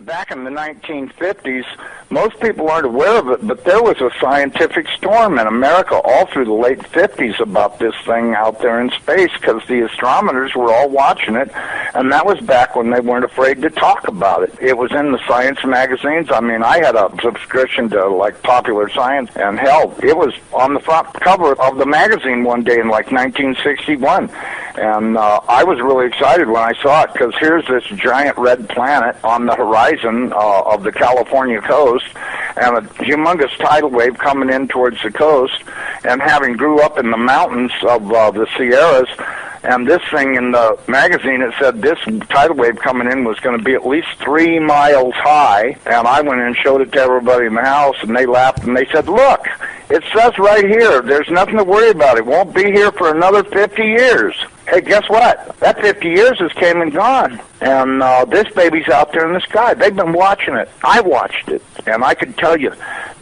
Back in the 1950s, most people aren't aware of it, but there was a scientific storm in America all through the late 50s about this thing out there in space, because the astronomers were all watching it, and that was back when they weren't afraid to talk about it. It was in the science magazines. I mean, I had a subscription to, like, Popular Science, and hell, it was on the front cover of the magazine one day in, like, 1961. And I was really excited when I saw it, because here's this giant red planet on the horizon of the California coast, and a humongous tidal wave coming in towards the coast, and having grew up in the mountains of the Sierras, and this thing in the magazine, it said this tidal wave coming in was going to be at least 3 miles high, and I went and showed it to everybody in the house, and they laughed, and they said, look, it says right here, there's nothing to worry about. It won't be here for another 50 years. Hey, guess what? That 50 years has came and gone, and this baby's out there in the sky. They've been watching it. I watched it, and I can tell you,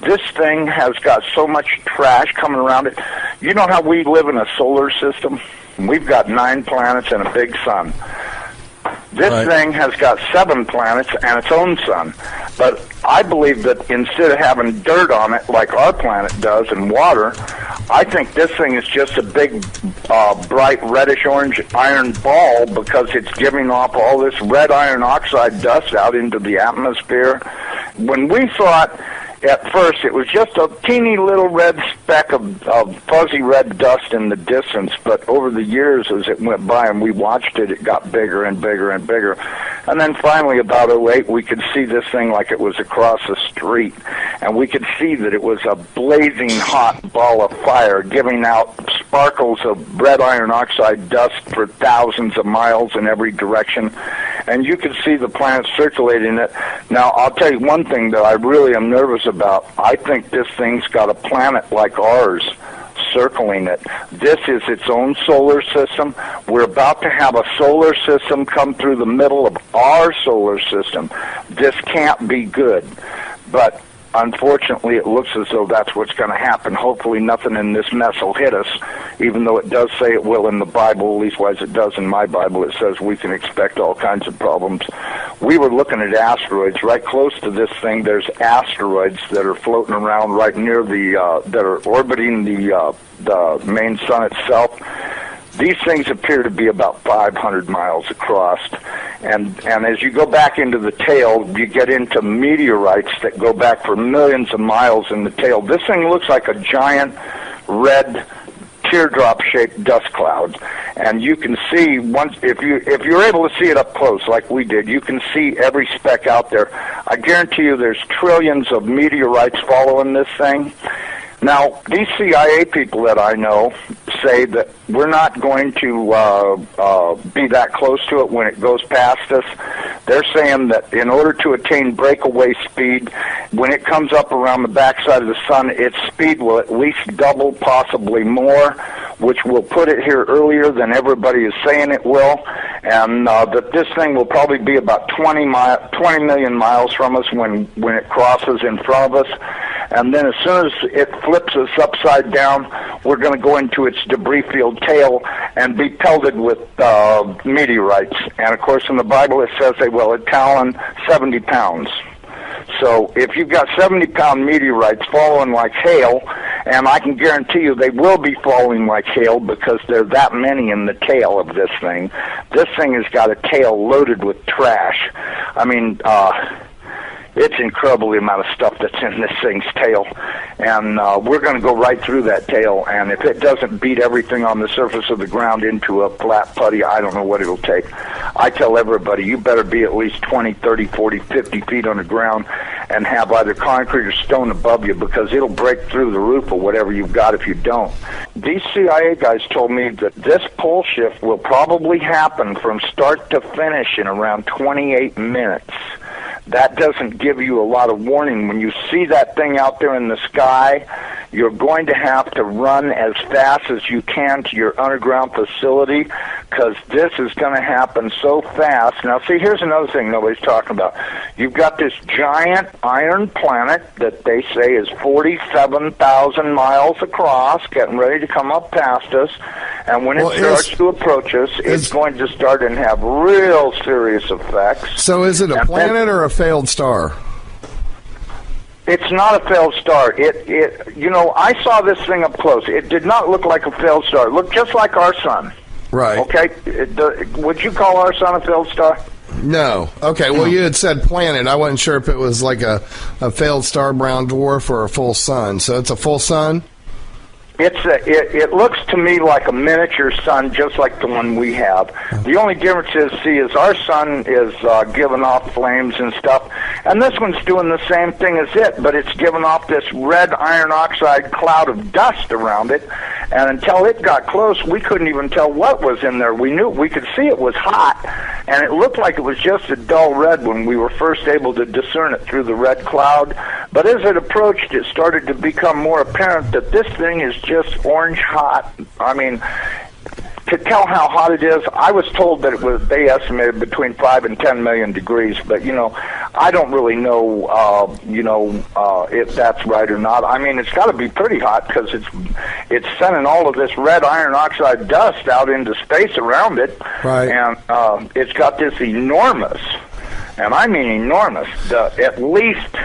this thing has got so much trash coming around it. You know how we live in a solar system? We've got 9 planets and a big sun. This thing has got 7 planets and its own sun. But I believe that instead of having dirt on it like our planet does and water, I think this thing is just a big, bright reddish-orange iron ball, because it's giving off all this red iron oxide dust out into the atmosphere. When we saw it, at first, it was just a teeny little red speck of fuzzy red dust in the distance, but over the years, as it went by and we watched it, it got bigger and bigger and bigger. And then finally, about '08, we could see this thing like it was across the street, and we could see that it was a blazing hot ball of fire, giving out sparkles of red iron oxide dust for thousands of miles in every direction, and you could see the planet circulating it. Now, I'll tell you one thing that I really am nervous about. I think this thing's got a planet like ours circling it. This is its own solar system. We're about to have a solar system come through the middle of our solar system. This can't be good. But unfortunately, it looks as though that's what's going to happen. Hopefully nothing in this mess will hit us, even though it does say it will in the Bible, at least as it does in my Bible. It says we can expect all kinds of problems. We were looking at asteroids. Right close to this thing, there's asteroids that are floating around right near the, that are orbiting the main sun itself. These things appear to be about 500 miles across, and as you go back into the tail, you get into meteorites that go back for millions of miles in the tail. This thing looks like a giant red teardrop-shaped dust cloud, and you can see once if you're able to see it up close like we did, you can see every speck out there. I guarantee you, there's trillions of meteorites following this thing. Now, these CIA people that I know say that we're not going to be that close to it when it goes past us. They're saying that in order to attain breakaway speed, when it comes up around the backside of the sun, its speed will at least double, possibly more, which will put it here earlier than everybody is saying it will, and that this thing will probably be about 20 million miles from us when it crosses in front of us. And then as soon as it flips us upside down, we're going to go into its debris field tail and be pelted with meteorites. And, of course, in the Bible it says they will talon 70 pounds. So if you've got 70-pound meteorites falling like hail, and I can guarantee you they will be falling like hail because there are that many in the tail of this thing. This thing has got a tail loaded with trash. I mean, it's incredible the amount of stuff that's in this thing's tail, and we're going to go right through that tail, and if it doesn't beat everything on the surface of the ground into a flat putty, I don't know what it'll take. I tell everybody, you better be at least 20, 30, 40, 50 feet on the ground and have either concrete or stone above you, because it'll break through the roof of whatever you've got if you don't. These CIA guys told me that this pole shift will probably happen from start to finish in around 28 minutes. That doesn't give you a lot of warning. When you see that thing out there in the sky, you're going to have to run as fast as you can to your underground facility, because this is going to happen so fast. Now, see, here's another thing nobody's talking about. You've got this giant iron planet that they say is 47,000 miles across, getting ready to come up past us, and when it starts to approach us, it's going to start and have real serious effects. So is it a planet or a failed star? It's not a failed star. I saw this thing up close. It did not look like a failed star. It looked just like our sun. Right. Okay. Would you call our sun a failed star? No. Okay. Well, you had said planet. I wasn't sure if it was like a failed star brown dwarf or a full sun. So it's a full sun? It looks to me like a miniature sun, just like the one we have. The only difference is our sun is giving off flames and stuff, and this one's doing the same thing as it, but it's giving off this red iron oxide cloud of dust around it, and until it got close, we couldn't even tell what was in there. We could see it was hot, and it looked like it was just a dull red when we were first able to discern it through the red cloud, but as it approached, it started to become more apparent that this thing is just orange hot. I mean, to tell how hot it is, I was told that they estimated between 5 and 10 million degrees, but, I don't really know, if that's right or not. I mean, it's got to be pretty hot because it's sending all of this red iron oxide dust out into space around it. Right. And it's got this enormous, and I mean enormous, at least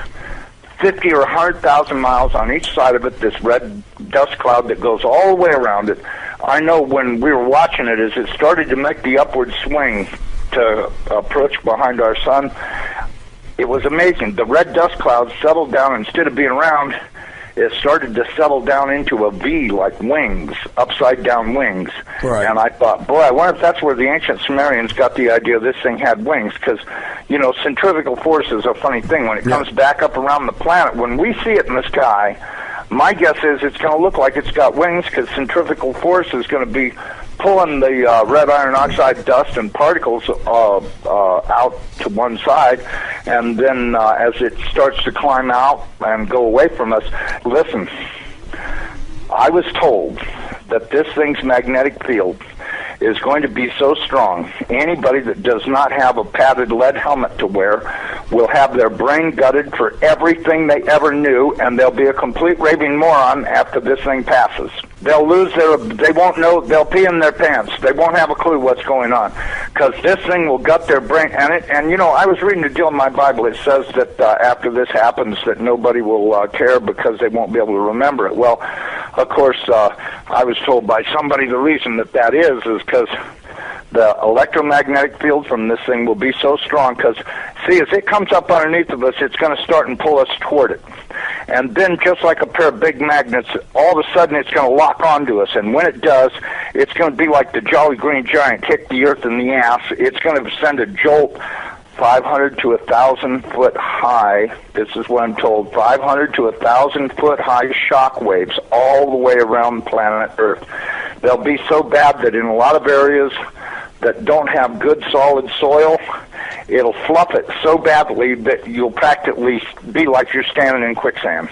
50 or 100,000 miles on each side of it, this red dust cloud that goes all the way around it. I know when we were watching it, as it started to make the upward swing to approach behind our sun, it was amazing. The red dust cloud settled down. Instead of being round, it started to settle down into a V, like wings, upside-down wings. Right. And I thought, boy, I wonder if that's where the ancient Sumerians got the idea this thing had wings, because, centrifugal force is a funny thing. When it comes back up around the planet, when we see it in the sky, my guess is it's going to look like it's got wings, because centrifugal force is going to be pulling the red iron oxide dust and particles out to one side, and then as it starts to climb out and go away from us, listen, I was told that this thing's magnetic field is going to be so strong, anybody that does not have a padded lead helmet to wear will have their brain gutted for everything they ever knew, and they'll be a complete raving moron after this thing passes. They'll they won't know, they'll pee in their pants. They won't have a clue what's going on, because this thing will gut their brain. And I was reading a deal in my Bible. It says that after this happens, that nobody will care because they won't be able to remember it. Well, of course, I was told by somebody the reason that is because the electromagnetic field from this thing will be so strong, because, see, as it comes up underneath of us, it's going to start and pull us toward it. And then, just like a pair of big magnets, all of a sudden it's going to lock onto us. And when it does, it's going to be like the Jolly Green Giant hit the earth in the ass. It's going to send a jolt 500 to 1,000 foot high. This is what I'm told. 500 to 1,000 foot high shock waves all the way around planet Earth. They'll be so bad that in a lot of areas that don't have good solid soil, it'll fluff it so badly that you'll practically be like you're standing in quicksand.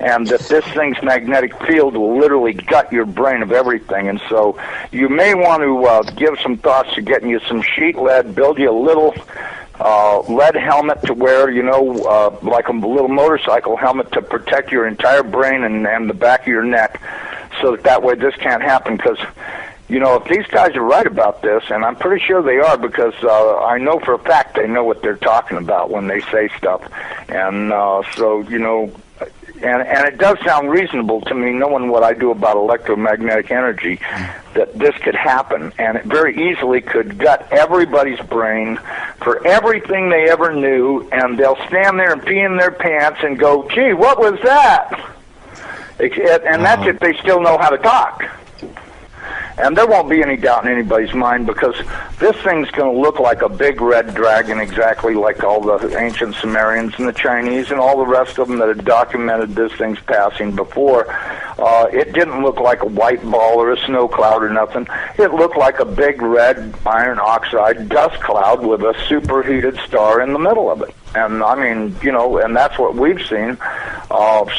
And that this thing's magnetic field will literally gut your brain of everything. And so you may want to give some thoughts to getting you some sheet lead, build you a little lead helmet to wear, like a little motorcycle helmet to protect your entire brain and the back of your neck, so that way this can't happen. Because if these guys are right about this, and I'm pretty sure they are, because I know for a fact they know what they're talking about when they say stuff. And and it does sound reasonable to me, knowing what I do about electromagnetic energy, that this could happen. And it very easily could gut everybody's brain for everything they ever knew, and they'll stand there and pee in their pants and go, gee, what was that? And that's if they still know how to talk. And there won't be any doubt in anybody's mind, because this thing's going to look like a big red dragon, exactly like all the ancient Sumerians and the Chinese and all the rest of them that had documented this thing's passing before. It didn't look like a white ball or a snow cloud or nothing. It looked like a big red iron oxide dust cloud with a superheated star in the middle of it. And I mean, you know, and that's what we've seen.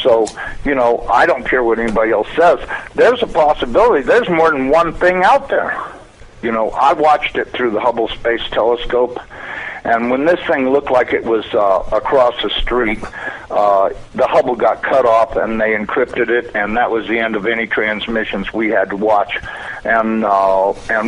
So, you know, I don't care what anybody else says. There's a possibility. There's more than one thing out there. You know, I watched it through the Hubble Space Telescope, and when this thing looked like it was across the street, the Hubble got cut off and they encrypted it, and that was the end of any transmissions we had to watch. And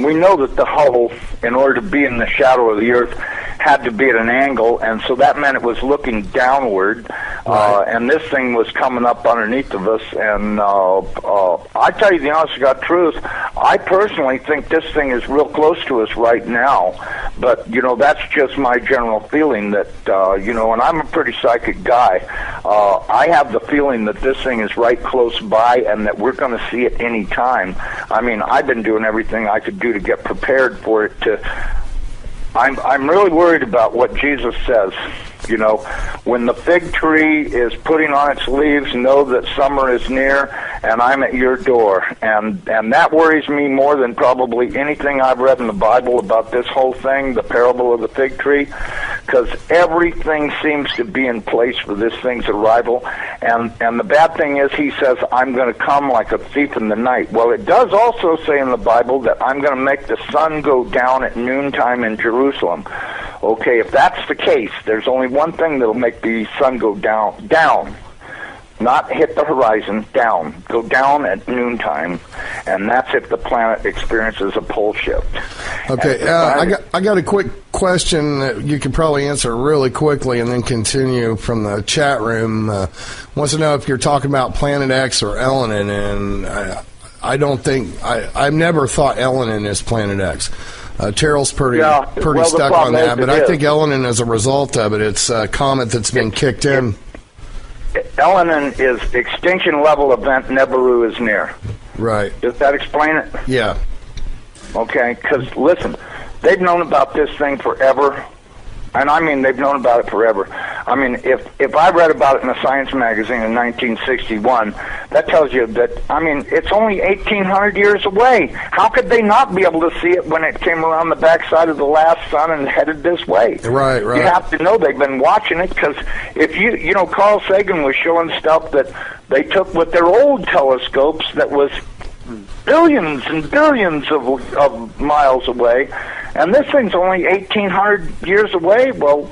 we know that the Hubble, in order to be in the shadow of the Earth, had to be at an angle, and so that meant it was looking downward, and this thing was coming up underneath of us. And I tell you the honest to God truth, I personally think this thing is real close to us right now, but, you know, that's just my general feeling that, you know, and I'm a pretty psychic guy. I have the feeling that this thing is right close by and that we're going to see it any time. I mean, I've been doing everything I could do to get prepared for it to... I'm really worried about what Jesus says. You know, when the fig tree is putting on its leaves, know that summer is near, and I'm at your door. And that worries me more than probably anything I've read in the Bible about this whole thing, the parable of the fig tree, because everything seems to be in place for this thing's arrival. And the bad thing is, he says, I'm going to come like a thief in the night. Well, it does also say in the Bible that I'm going to make the sun go down at noontime in Jerusalem. Okay, if that's the case, there's only one thing that'll make the sun go down, not hit the horizon, down, go down at noontime, and that's if the planet experiences a pole shift. Okay, I got a quick question that you can probably answer really quickly and then continue from the chat room. Wants to know if you're talking about Planet X or Elenin, and I don't think, I've never thought Elenin is Planet X. Terrell's pretty stuck on that, but I think Elenin is a result of it. It's a comet that's been kicked in. Elenin is extinction level event Nibiru is near. Right. Does that explain it? Yeah. Okay, because listen, they've known about this thing forever. And I mean, they've known about it forever. I mean, if I read about it in a science magazine in 1961, that tells you that, I mean, it's only 1,800 years away. How could they not be able to see it when it came around the backside of the last sun and headed this way? Right. You have to know they've been watching it, because if you know, Carl Sagan was showing stuff that they took with their old telescopes that was billions and billions of miles away, and this thing's only 1,800 years away. Well,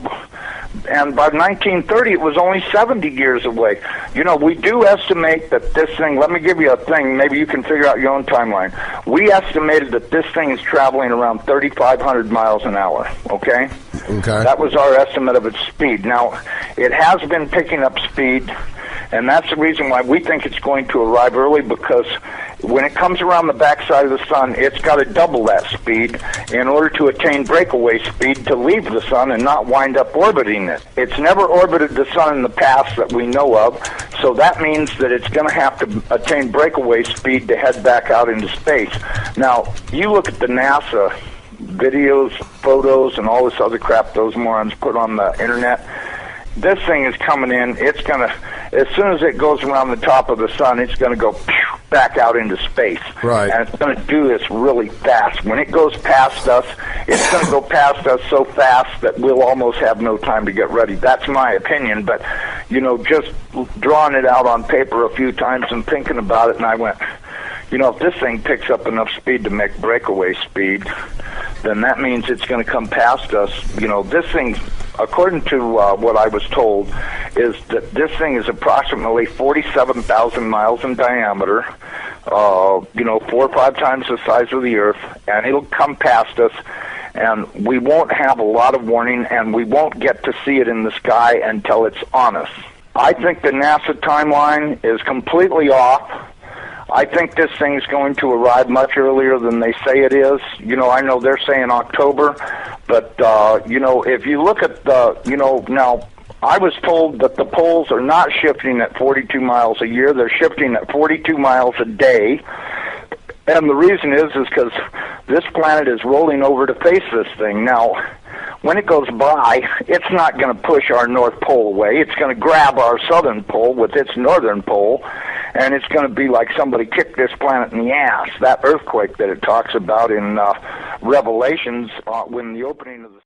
and by 1930 it was only 70 years away. You know, we do estimate that this thing, let me give you a thing, maybe you can figure out your own timeline. We estimated that this thing is traveling around 3,500 miles an hour, okay? Okay. That was our estimate of its speed. Now, it has been picking up speed, and that's the reason why we think it's going to arrive early, because when it comes around the backside of the sun, it's got to double that speed in order to attain breakaway speed to leave the sun and not wind up orbiting it. It's never orbited the sun in the past that we know of, so that means that it's going to have to attain breakaway speed to head back out into space. Now, you look at the NASA videos, photos, and all this other crap those morons put on the internet. This thing is coming in. It's going to, as soon as it goes around the top of the sun, it's going to go back out into space. Right. And it's going to do this really fast. When it goes past us, it's going to go past us so fast that we'll almost have no time to get ready. That's my opinion. But, you know, just drawing it out on paper a few times and thinking about it, and I went, you know, if this thing picks up enough speed to make breakaway speed, then that means it's going to come past us. You know, this thing, according to what I was told, is that this thing is approximately 47,000 miles in diameter, you know, 4 or 5 times the size of the Earth, and it'll come past us, and we won't have a lot of warning, and we won't get to see it in the sky until it's on us. I think the NASA timeline is completely off. I think this thing is going to arrive much earlier than they say it is. You know, I know they're saying October, but, you know, if you look at the, you know, now, I was told that the poles are not shifting at 42 miles a year. They're shifting at 42 miles a day. And the reason is because this planet is rolling over to face this thing. Now, when it goes by, it's not going to push our North Pole away. It's going to grab our southern pole with its northern pole, and it's going to be like somebody kicked this planet in the ass. That earthquake that it talks about in Revelations when the opening of the